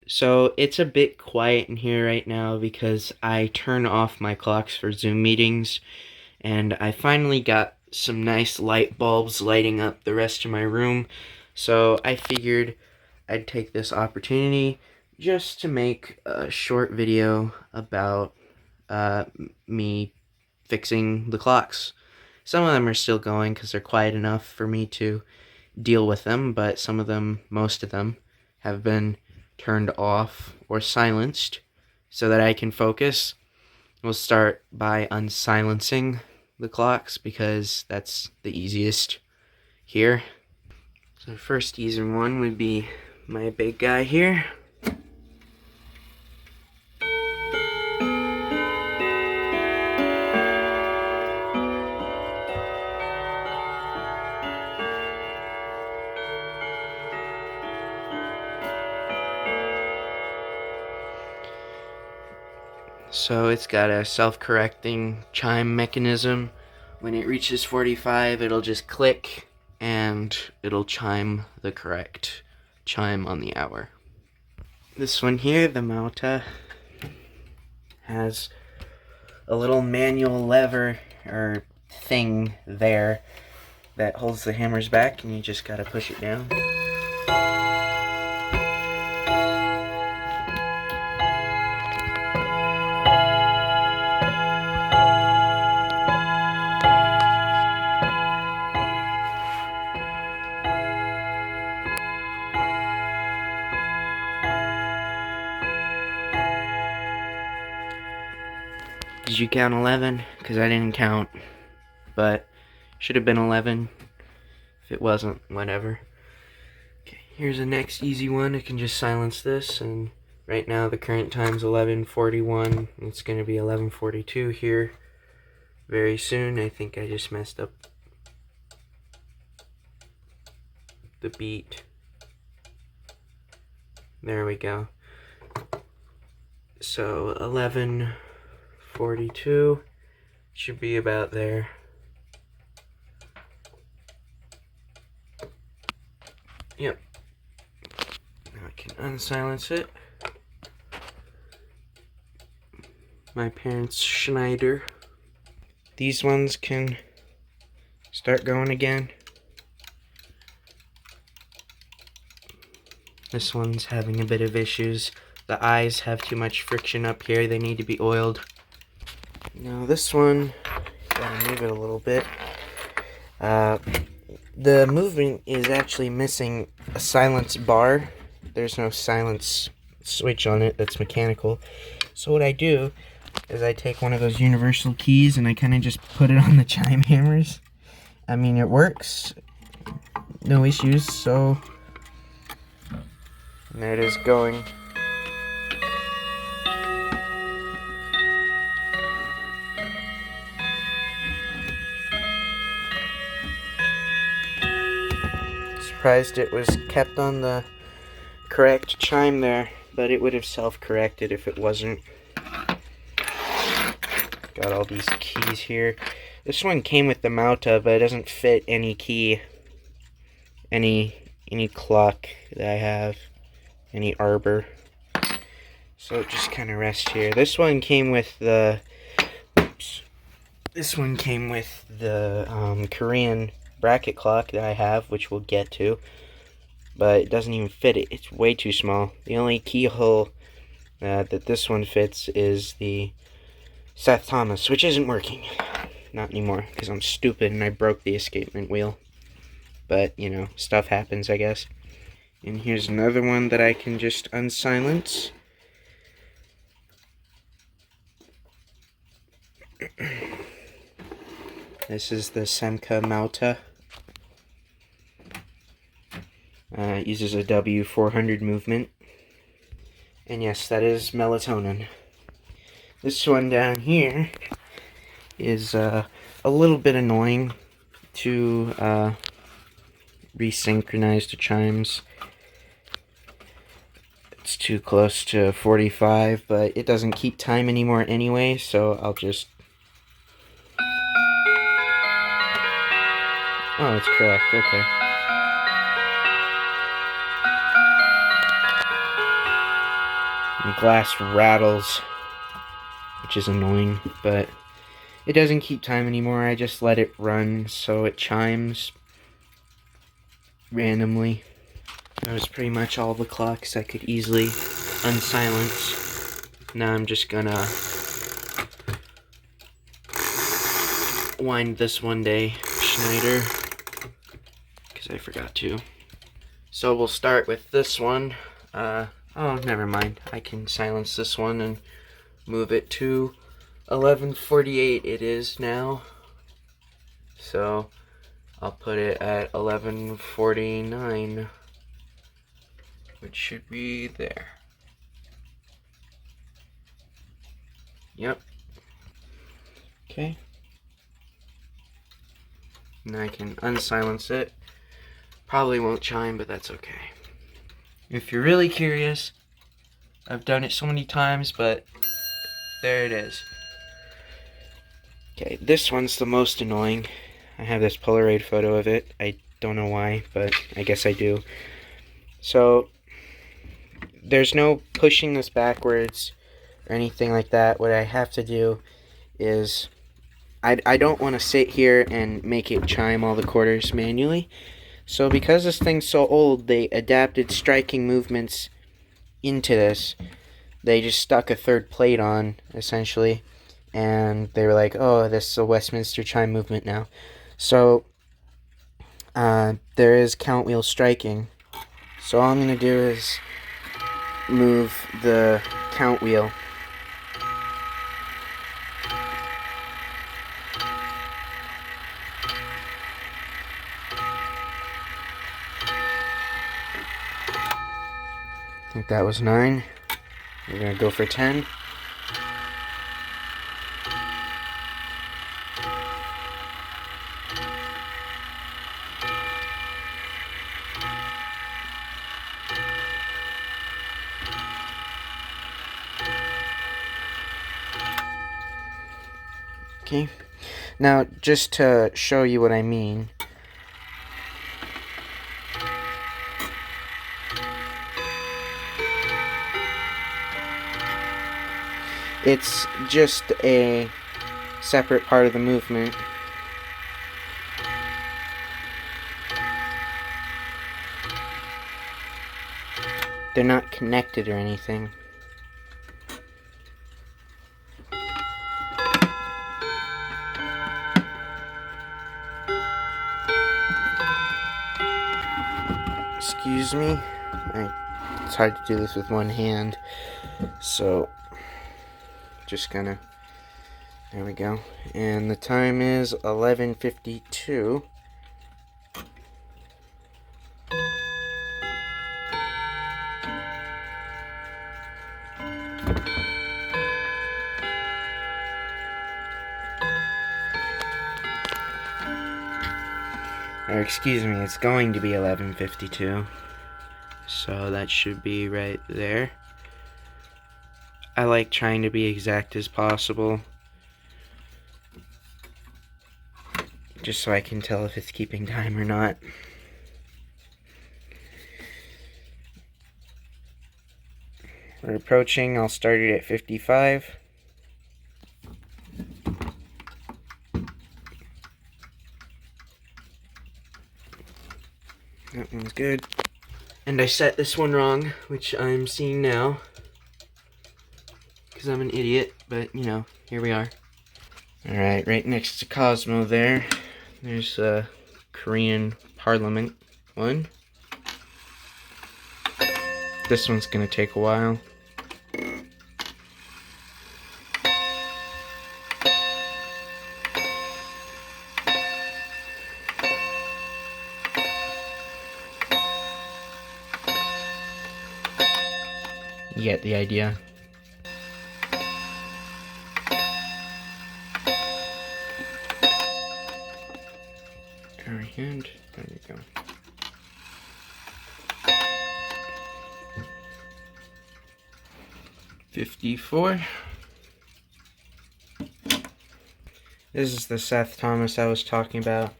So it's a bit quiet in here right now because I turn off my clocks for Zoom meetings, and I finally got some nice light bulbs lighting up the rest of my room. So I figured I'd take this opportunity just to make a short video about me fixing the clocks. Some of them are still going because they're quiet enough for me to deal with them, but some of them, most of them, have been turned off or silenced so that I can focus. We'll start by unsilencing the clocks because that's the easiest here. So the first easy one would be my big guy here. So it's got a self-correcting chime mechanism. When it reaches 45, it'll just click and it'll chime the correct chime on the hour. This one here, the Mauta, has a little manual lever or thing there that holds the hammers back, and you just gotta push it down. Did you count 11? Because I didn't count, but should have been 11. If it wasn't, whatever. Okay, here's the next easy one. I can just silence this, and right now the current time's 11:41. It's going to be 11:42 here very soon. I think I just messed up the beat. There we go. So 11:42 should be about there. Yep. Now I can unsilence it. My parents' Schneider. These ones can start going again. This one's having a bit of issues. The eyes have too much friction up here. They need to be oiled. Now this one, gotta move it a little bit. The movement is actually missing a silence bar. There's no silence switch on it that's mechanical. So what I do is I take one of those universal keys and I kind of just put it on the chime hammers. I mean, it works. No issues, so and there it is going. Surprised it was kept on the correct chime there, but it would have self-corrected if it wasn't. Got all these keys here. This one came with the Mauta, but it doesn't fit any key, any clock that I have, any arbor. So it just kind of rests here. This one came with the, oops. This one came with the Korean bracket clock that I have, which we'll get to, but it doesn't even fit it. It's way too small. The only keyhole that this one fits is the Seth Thomas, which isn't working. Not anymore, because I'm stupid and I broke the escapement wheel. But, you know, stuff happens, I guess. And here's another one that I can just unsilence. This is the Semca Mauta. It uses a W400 movement. And yes, that is melatonin. This one down here is a little bit annoying to resynchronize the chimes. It's too close to 45, but it doesn't keep time anymore anyway, so I'll just... Oh, it's correct, okay. and glass rattles, which is annoying, but it doesn't keep time anymore. I just let it run so it chimes randomly. That was pretty much all the clocks I could easily unsilence. Now I'm just gonna wind this one day Schneider, because I forgot to. So we'll start with this one. Oh, never mind. I can silence this one and move it to 11:48 it is now. So I'll put it at 11:49, which should be there. Yep. Okay. And I can unsilence it. Probably won't chime, but that's okay. If you're really curious, I've done it so many times, but there it is. Okay, this one's the most annoying. I have this Polaroid photo of it. I don't know why, but I guess I do. So, there's no pushing this backwards or anything like that. What I have to do is, I don't want to sit here and make it chime all the quarters manually. So because this thing's so old, they adapted striking movements into this. They just stuck a third plate on, essentially, and they were like, oh, this is a Westminster chime movement now. So there is count wheel striking. So all I'm going to do is move the count wheel. I think that was 9. We're going to go for 10. Okay, now just to show you what I mean, it's just a separate part of the movement. They're not connected or anything. Excuse me. It's hard to do this with one hand. So, just gonna... There we go. And the time is 11:52. Or excuse me, it's going to be 11:52. So that should be right there. I like trying to be exact as possible, just so I can tell if it's keeping time or not. We're approaching. I'll start it at 55. That one's good. And I set this one wrong, which I'm seeing now, because I'm an idiot, but you know, here we are. Alright, right next to Cosmo there's a Korean Parliament one. This one's gonna take a while. You get the idea. And there we go. $54. This is the Seth Thomas I was talking about.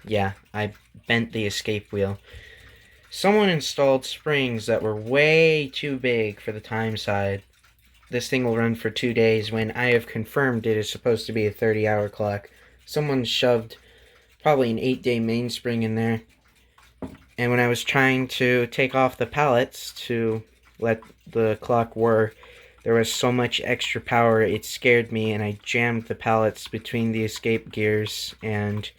Yeah, I bent the escape wheel. Someone installed springs that were way too big for the time side. This thing will run for 2 days when I have confirmed it is supposed to be a 30-hour clock. Someone shoved probably an 8-day mainspring in there. And when I was trying to take off the pallets to let the clock whir, there was so much extra power it scared me, and I jammed the pallets between the escape gears and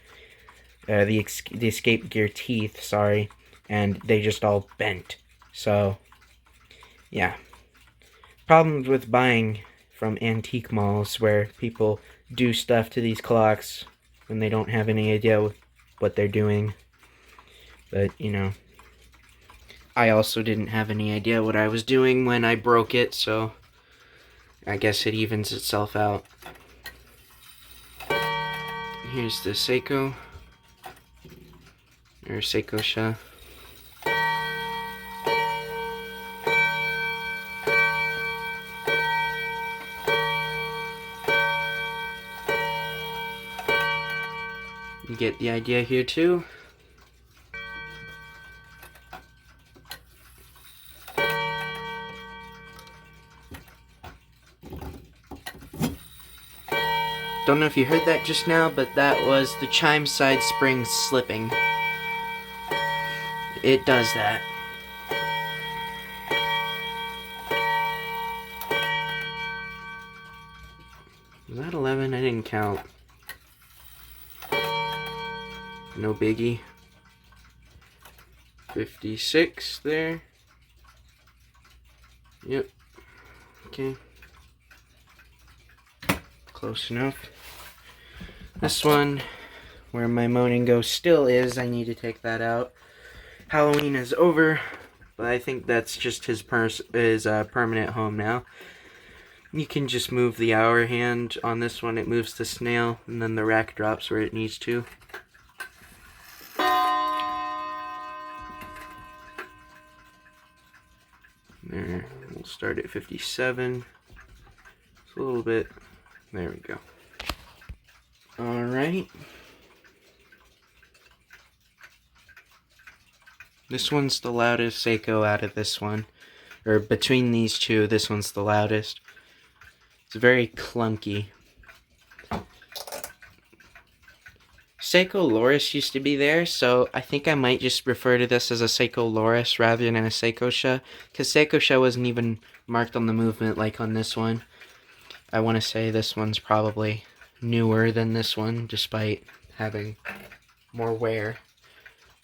the escape gear teeth, sorry, and they just all bent. So, yeah. Problems with buying from antique malls where people do stuff to these clocks when they don't have any idea what they're doing. But, you know, I also didn't have any idea what I was doing when I broke it, so I guess it evens itself out. Here's the Seiko, or Seiko-sha. You get the idea here too. Don't know if you heard that just now, but that was the chime side spring slipping. It does that. Was that 11? I didn't count. No biggie. 56 there. Yep. Okay. Close enough. This one, where my moaning ghost still is, I need to take that out. Halloween is over, but I think that's just his permanent home now. You can just move the hour hand on this one. It moves the snail, and then the rack drops where it needs to. There, we'll start at 57. It's a little bit. There we go. Alright. This one's the loudest Seiko out of this one. Or between these two, this one's the loudest. It's very clunky. Seiko Loris used to be there, so I think I might just refer to this as a Seiko Loris rather than a Seiko-sha, because Seiko-sha wasn't even marked on the movement like on this one. I want to say this one's probably newer than this one, despite having more wear.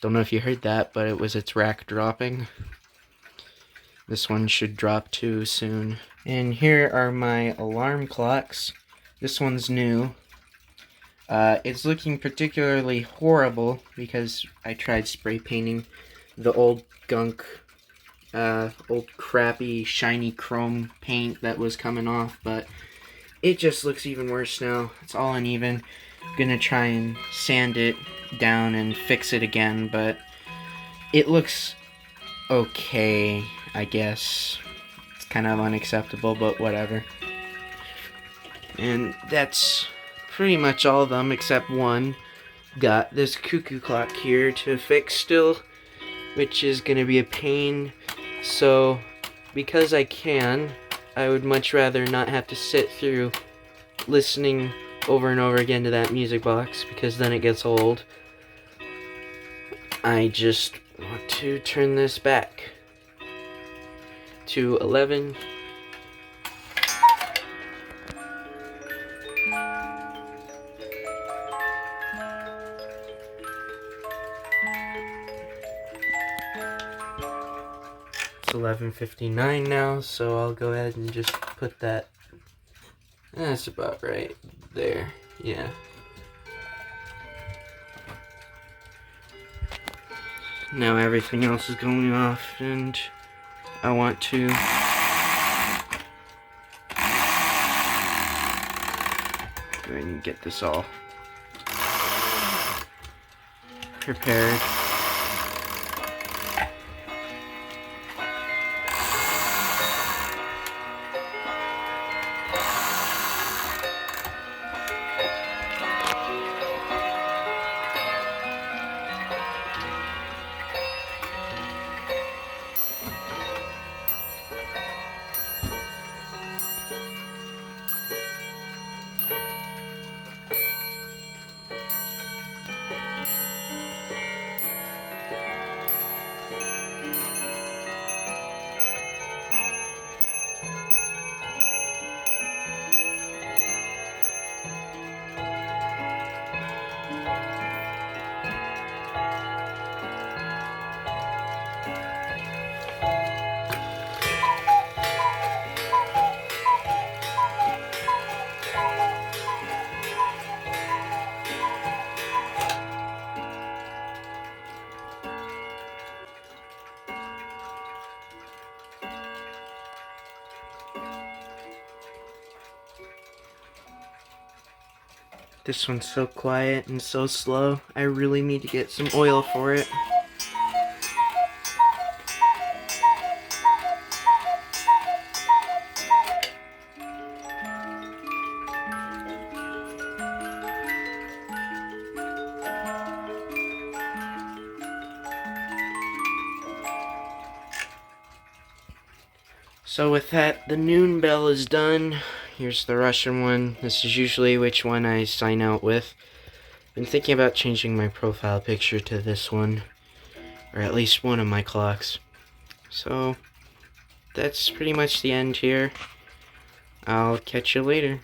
Don't know if you heard that, but it was its rack dropping. This one should drop too soon. And here are my alarm clocks. This one's new. It's looking particularly horrible because I tried spray painting the old gunk, old crappy shiny chrome paint that was coming off, but it just looks even worse now. It's all uneven. I'm gonna try and sand it down and fix it again, but it looks okay, I guess. It's kind of unacceptable, but whatever. And that's pretty much all of them except one. Got this cuckoo clock here to fix still, which is gonna be a pain. So because I can, I would much rather not have to sit through listening over and over again to that music box, because then it gets old. I just want to turn this back to 11. It's 11:59 now, so I'll go ahead and just put that. That's about right there. Yeah. Now everything else is going off, and I want to go ahead and get this all prepared. This one's so quiet and so slow. I really need to get some oil for it. So with that, the noon bell is done. Here's the Russian one. This is usually which one I sign out with. Been thinking about changing my profile picture to this one, or at least one of my clocks. So that's pretty much the end here. I'll catch you later.